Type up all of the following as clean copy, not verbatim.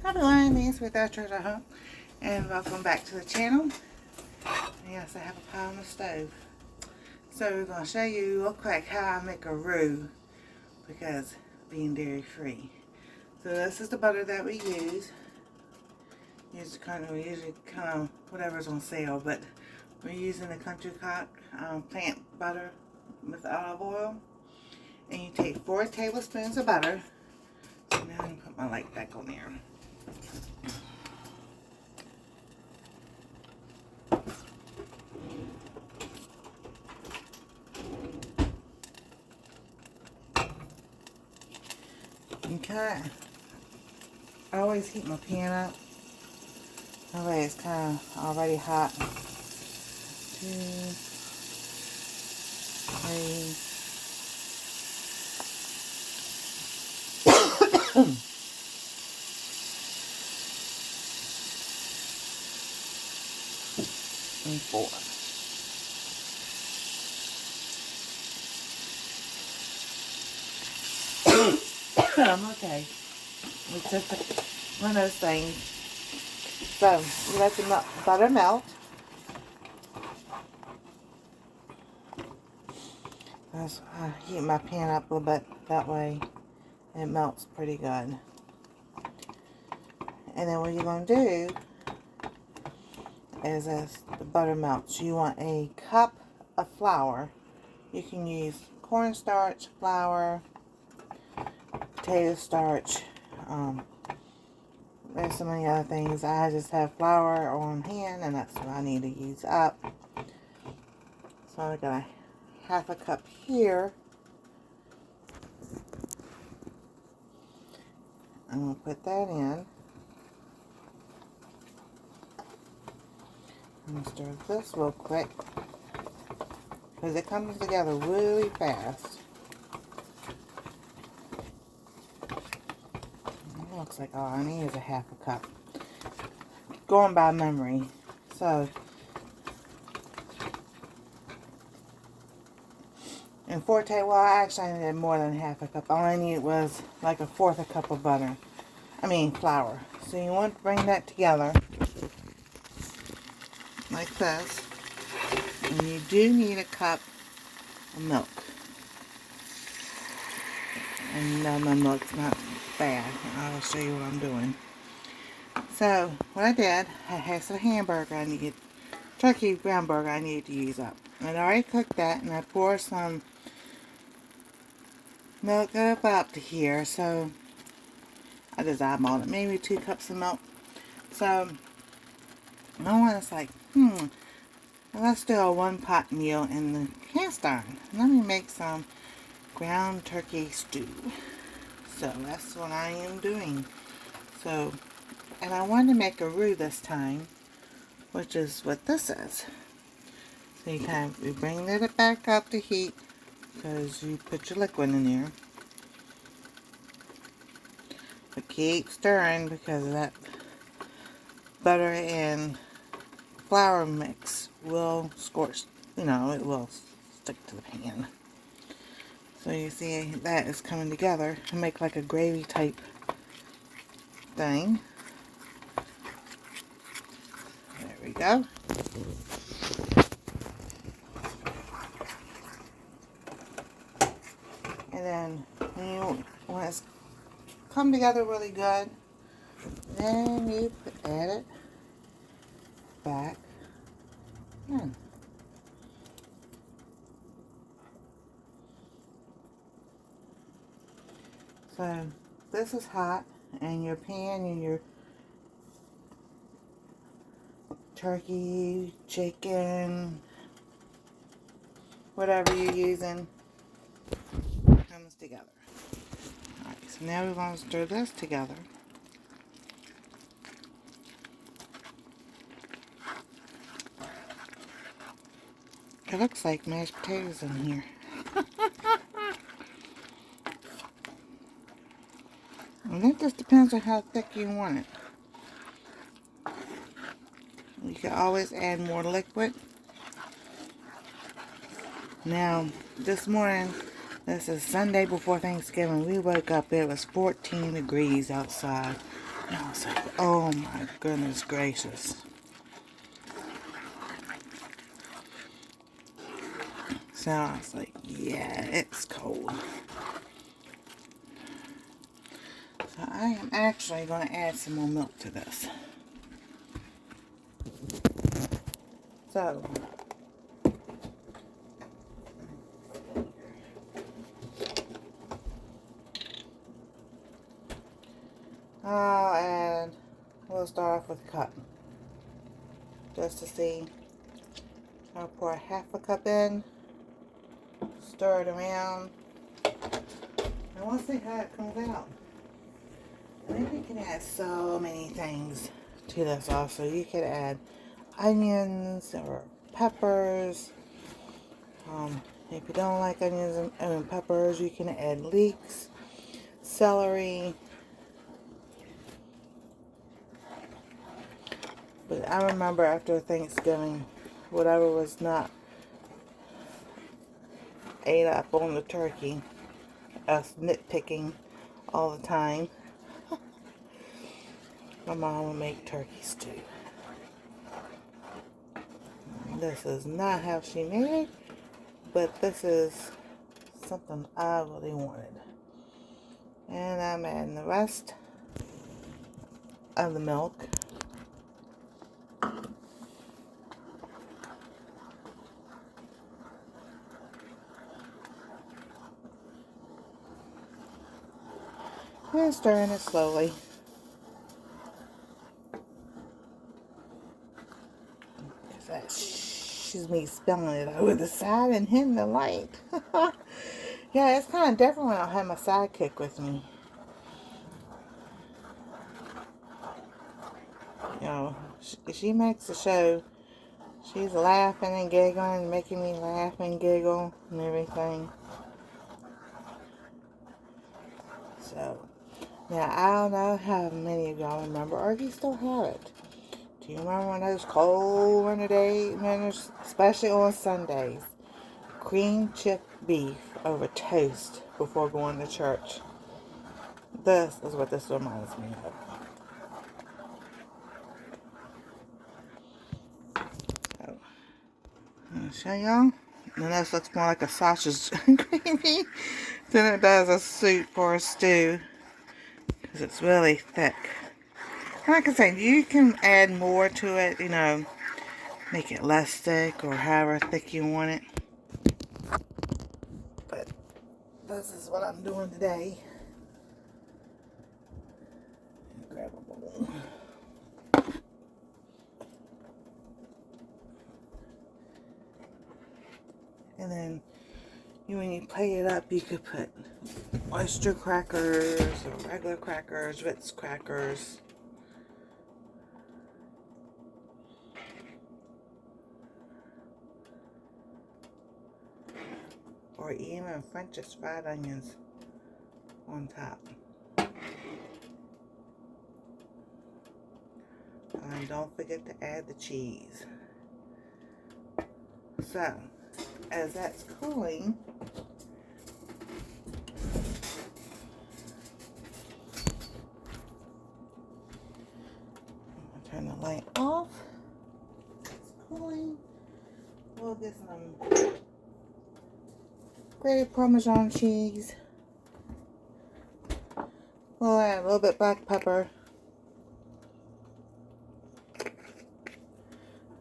Hi everyone, this is with Treasure Hunt, and welcome back to the channel. Yes, I have a pie on the stove. So we're going to show you real quick how I make a roux, because being dairy free. So this is the butter that we use. We usually kind of whatever's on sale, but we're using the Country Cock plant butter with olive oil. And you take 4 tablespoons of butter. So now I'm going to put my light back on there. Okay, I always heat my pan up. That way it's kind of already hot. 2, 3. and 4. Okay, it's just one of those things. So you let the butter melt. I heat my pan up a little bit, that way it melts pretty good. And then what you're going to do is, as the butter melts, you want a cup of flour. You can use cornstarch, flour, potato starch. There's so many other things. I just have flour on hand, and that's what I need to use up. So I got a half a cup here. I'm going to put that in. I'm going to stir this real quick, because it comes together really fast. It looks like all I need is a half a cup. Going by memory. So, and well, I actually needed more than half a cup. All I needed was like a 1/4 a cup of flour. So you want to bring that together like this. And you do need a cup of milk. And no, my milk's not bad. I'll show you what I'm doing. So what I did, I had some hamburger I needed, turkey ground burger I needed to use up. I'd already cooked that, and I poured some milk up to here. So I just eyeballed it, maybe 2 cups of milk. So my one is like, let's do a 1-pot meal in the cast iron. Let me make some ground turkey stew. So that's what I am doing. So, and I wanted to make a roux this time, which is what this is. So you bring it back up to heat, because you put your liquid in there. But keep stirring, because of that butter and flour mix will scorch, it will stick to the pan. So you see that is coming together to make like a gravy type thing. There we go. And then when it's come together really good, then you add it back in. So this is hot, and your pan and your turkey, chicken, whatever you're using, comes together. Alright, so now we're going to stir this together. It looks like mashed potatoes in here. And it just depends on how thick you want it. You can always add more liquid. Now, this morning, this is Sunday before Thanksgiving, we woke up, it was 14 degrees outside. I was like, oh my goodness gracious. So I was like, yeah, it's cold. So I am actually going to add some more milk to this. So we'll start off with a cup. Just to see. I'll pour half a cup in. Stir it around. And we'll see how it comes out. And then you can add so many things to this also. You could add onions or peppers. If you don't like onions and peppers, you can add leeks, celery. But I remember after Thanksgiving, whatever was not ate up on the turkey, us nitpicking all the time. My mom would make turkey stew. This is not how she made it, but this is something I really wanted. And I'm adding the rest of the milk. And stirring it slowly. She's me spilling it over the side and hitting the light. Yeah, it's kind of different when I have my sidekick with me. You know, she makes the show. She's laughing and giggling, making me laugh and giggle and everything. So, now I don't know how many of y'all remember, or if you still have it. Do you remember when those cold winter days, especially on Sundays, cream chip beef over toast before going to church? This is what this reminds me of. So, I'm going to show y'all. And this looks more like a sausage gravy than it does a soup or a stew, because it's really thick. Like I said, you can add more to it, you know, make it less thick or however thick you want it. But this is what I'm doing today. Grab a bowl. And then when you plate it up, you could put oyster crackers or regular crackers, Ritz crackers. Or even French's fried onions on top. And don't forget to add the cheese. So, as that's cooling, I'll turn the light off. It's cooling. We'll get some grated Parmesan cheese. We'll add a little bit black pepper.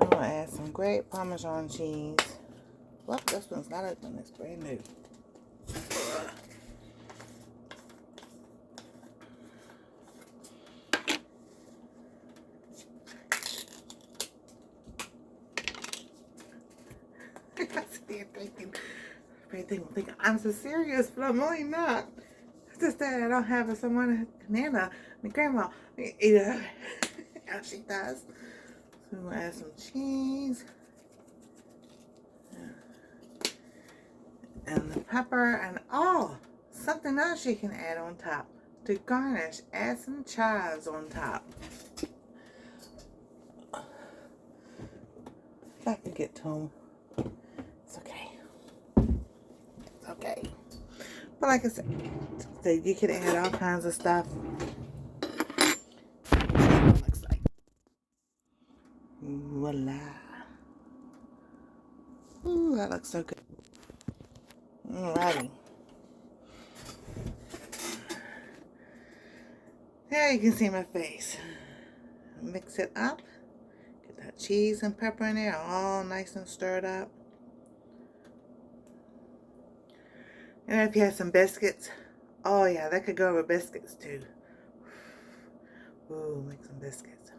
And we'll add some grated Parmesan cheese. Well, this one's not open. It's brand new. Thinking I'm so serious, but I'm really not. It's just that I don't have someone, Nana, my grandma, eat it how she does. So we'll add some cheese and the pepper, and something else you can add on top to garnish. Add some chives on top. If I can get to them. It's okay. It's okay. But like I said, you can add all kinds of stuff. Voila. Ooh, that looks so good. Alrighty. There you can see my face. Mix it up. Get that cheese and pepper in there all nice and stirred up. And if you have some biscuits, oh yeah, that could go with biscuits too. Ooh, make some biscuits.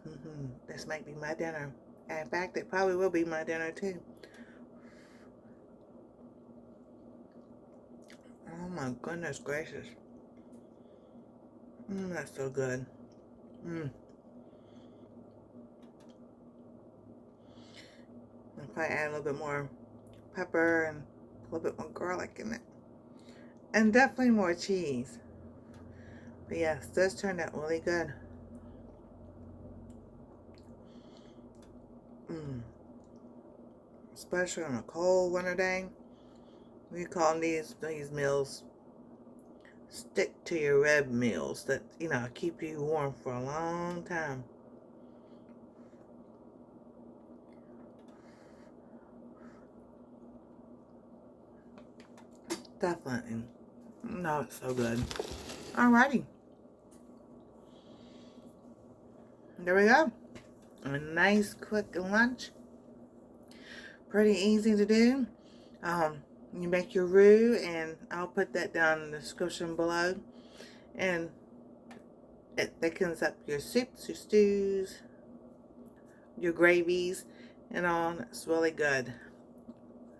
This might be my dinner. And in fact, it probably will be my dinner too. Oh my goodness gracious. That's so good. I'll probably add a little bit more pepper and a little bit more garlic in it. And definitely more cheese. But yes, this turned out really good. Especially on a cold winter day. We call these meals stick to your rib meals that, keep you warm for a long time. Definitely. No, it's so good. Alrighty. There we go. A nice quick lunch. Pretty easy to do. You make your roux, and I'll put that down in the description below. And it thickens up your soups, your stews, your gravies, and all. It's really good.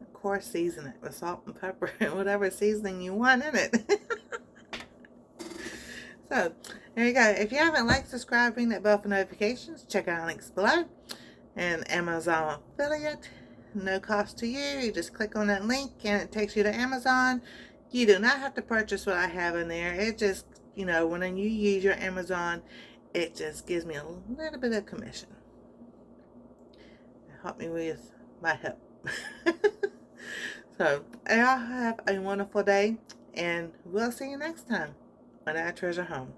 Of course, season it with salt and pepper and whatever seasoning you want in it. So, there you go. If you haven't liked, subscribe, ring that bell for notifications. Check out links below. And Amazon affiliate. No cost to you. You just click on that link and it takes you to Amazon. You do not have to purchase what I have in there. It just, when you use your Amazon, it just gives me a little bit of commission. Help me with my help. So, y'all have a wonderful day, and we'll see you next time on Our Treasure Home.